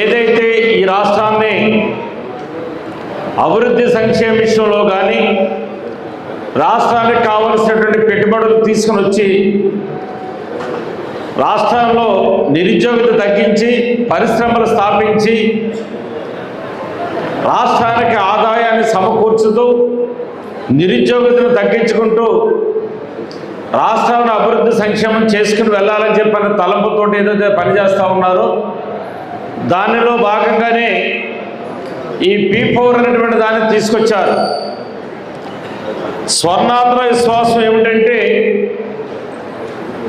ఏదైతే ఈ రాష్ట్రాన్ని అభివృద్ధి సంక్షేమ విషయంలో కానీ రాష్ట్రానికి కావలసినటువంటి పెట్టుబడులు తీసుకుని వచ్చి రాష్ట్రంలో నిరుద్యోగిత తగ్గించి పరిశ్రమలు స్థాపించి రాష్ట్రానికి ఆదాయాన్ని సమకూర్చుతూ నిరుద్యోగితను తగ్గించుకుంటూ రాష్ట్రాన్ని అభివృద్ధి సంక్షేమం చేసుకుని వెళ్ళాలని చెప్పిన తలంపుతో ఏదైతే పనిచేస్తూ ఉన్నారో దానిలో భాగంగానే ఈ P4 అనేటువంటి దాన్ని తీసుకొచ్చారు. స్వర్ణాంధ్ర విశ్వాసం ఏమిటంటే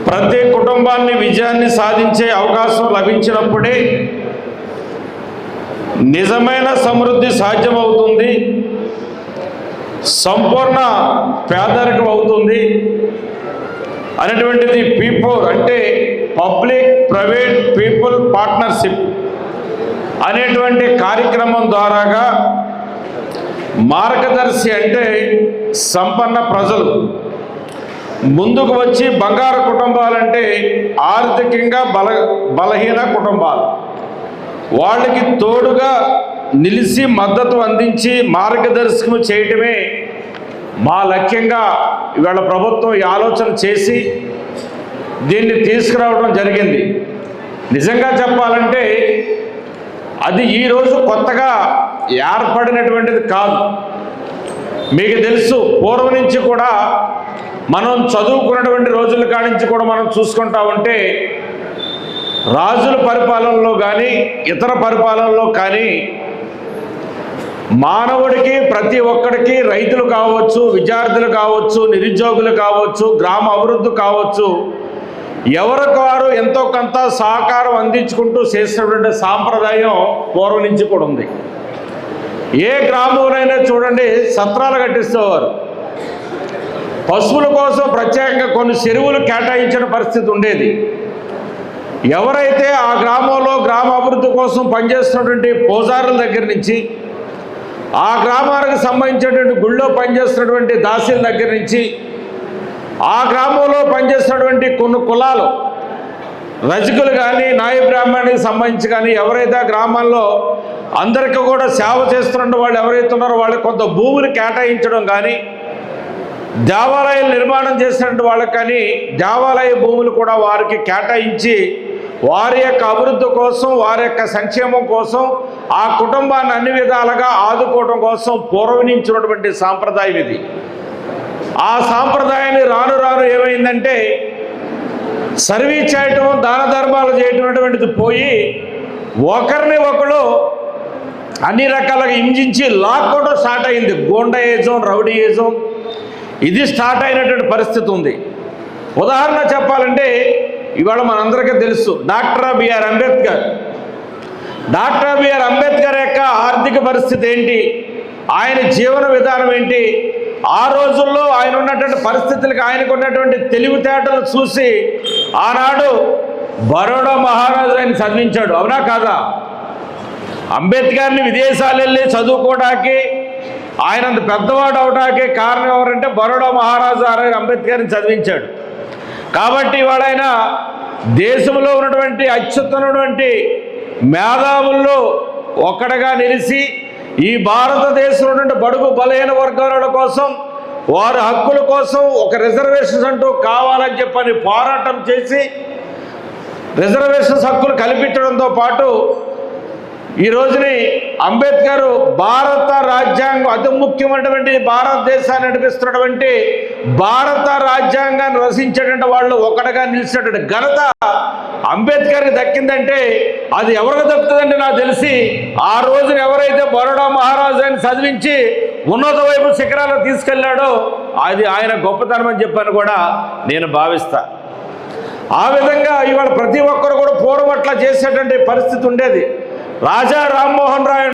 ప్రతి కుటుంబాన్ని విజయాన్ని సాధించే అవకాశం లభించినప్పుడే నిజమైన సమృద్ధి సాధ్యమవుతుంది, సంపూర్ణ పేదరికం అవుతుంది అనేటువంటిది P4 అంటే పబ్లిక్ ప్రైవేట్ పీపుల్ పార్ట్నర్షిప్ అనేటువంటి కార్యక్రమం ద్వారాగా మార్గదర్శి అంటే సంపన్న ప్రజలు ముందుకు వచ్చి బంగారు కుటుంబాలంటే ఆర్థికంగా బలహీన కుటుంబాలు వాళ్ళకి తోడుగా నిలిచి మద్దతు అందించి మార్గదర్శకం చేయటమే మా లక్ష్యంగా ఇవాళ ప్రభుత్వం ఈ ఆలోచన చేసి దీన్ని తీసుకురావడం జరిగింది. నిజంగా చెప్పాలంటే అది ఈరోజు కొత్తగా ఏర్పడినటువంటిది కాదు. మీకు తెలుసు, పూర్వం నుంచి కూడా మనం చదువుకున్నటువంటి రోజుల కాడి నుంచి కూడా మనం చూసుకుంటా ఉంటే రాజుల పరిపాలనలో కానీ ఇతర పరిపాలనలో కానీ మానవుడికి ప్రతి ఒక్కడికి రైతులు కావచ్చు, విద్యార్థులు కావచ్చు, నిరుద్యోగులు కావచ్చు, గ్రామ అభివృద్ధి కావచ్చు, ఎవరికి వారు ఎంతో కొంత సహకారం అందించుకుంటూ చేసినటువంటి సాంప్రదాయం పూర్వం నుంచి కూడా ఉంది. ఏ గ్రామంలోనైనా చూడండి సత్రాలు కట్టిస్తేవారు. పశువుల కోసం ప్రత్యేకంగా కొన్ని చెరువులు కేటాయించిన పరిస్థితి ఉండేది. ఎవరైతే ఆ గ్రామంలో గ్రామ అభివృద్ధి కోసం పనిచేస్తున్నటువంటి పూజారుల దగ్గర నుంచి ఆ గ్రామానికి సంబంధించినటువంటి గుళ్ళో పనిచేస్తున్నటువంటి దాసీల దగ్గర నుంచి ఆ గ్రామంలో పనిచేస్తున్నటువంటి కొన్ని కులాలు రజకులు కానీ నాయ బ్రాహ్మణునికి సంబంధించి కానీ ఎవరైతే ఆ గ్రామాల్లో అందరికీ కూడా సేవ చేస్తున్న వాళ్ళు ఎవరైతే ఉన్నారో వాళ్ళకి కొంత భూములు కేటాయించడం కానీ దేవాలయాలు నిర్మాణం చేసినటువంటి వాళ్ళకి కానీ దేవాలయ భూములు కూడా వారికి కేటాయించి వారి యొక్క అభివృద్ధి కోసం వారి యొక్క సంక్షేమం కోసం ఆ కుటుంబాన్ని అన్ని విధాలుగా ఆదుకోవడం కోసం పూర్వం నుంచి ఉన్నటువంటి సాంప్రదాయం ఇది. ఆ సాంప్రదాయాన్ని రాను రాను ఏమైందంటే సర్వీస్ చేయటం దాన ధర్మాలు చేయటం అనేటువంటిది పోయి ఒకరిని ఒకరు అన్ని రకాలుగా హింసించి లాక్కోవడం స్టార్ట్ అయింది. గూండాయిజం, రౌడీయిజం ఇది స్టార్ట్ అయినటువంటి పరిస్థితి ఉంది. ఉదాహరణ చెప్పాలంటే ఇవాళ మనందరికీ తెలుసు డాక్టర్ బిఆర్ అంబేద్కర్ యొక్క ఆర్థిక పరిస్థితి ఏంటి, ఆయన జీవన విధానం ఏంటి, ఆ రోజుల్లో ఆయన ఉన్నటువంటి పరిస్థితులకు ఆయనకు ఉన్నటువంటి తెలివితేటలు చూసి ఆనాడు బరోడా మహారాజు ఆయన చదివించాడు. అవునా కాదా? అంబేద్కర్ని విదేశాలు వెళ్ళి చదువుకోవడానికి ఆయన అంత పెద్దవాడు అవడానికి కారణం ఎవరంటే బరోడా మహారాజు అంబేద్కర్ని చదివించాడు. కాబట్టి వాడైనా దేశంలో ఉన్నటువంటి అత్యుత్తమైనటువంటి మేధావుల్లో ఒక్కడగా నిలిచి ఈ భారతదేశంలో ఉన్నటువంటి బడుగు బలహీన వర్గాల కోసం వారి హక్కుల కోసం ఒక రిజర్వేషన్స్ అంటూ కావాలని చెప్పని పోరాటం చేసి రిజర్వేషన్స్ హక్కులు కల్పించడంతో పాటు ఈ రోజుని అంబేద్కర్ భారత రాజ్యాంగం అతి ముఖ్యమైనటువంటి భారతదేశాన్ని నడిపిస్తున్నటువంటి భారత రాజ్యాంగాన్ని రచించేటువంటి వాళ్ళు ఒకటిగా నిలిచినటువంటి ఘనత అంబేద్కర్కి దక్కిందంటే అది ఎవరికి దక్కుతుందంటే నాకు తెలిసి ఆ రోజున ఎవరైతే బరోడా మహారాజుని చదివించి ఉన్నత వైపు శిఖరాలు తీసుకెళ్లాడో అది ఆయన గొప్పతనం అని చెప్పని కూడా నేను భావిస్తా. ఆ విధంగా ఇవాళ ప్రతి ఒక్కరు కూడా పూర్వం అట్లా చేసేటువంటి పరిస్థితి ఉండేది. రాజా రామ్మోహన్ రాయ్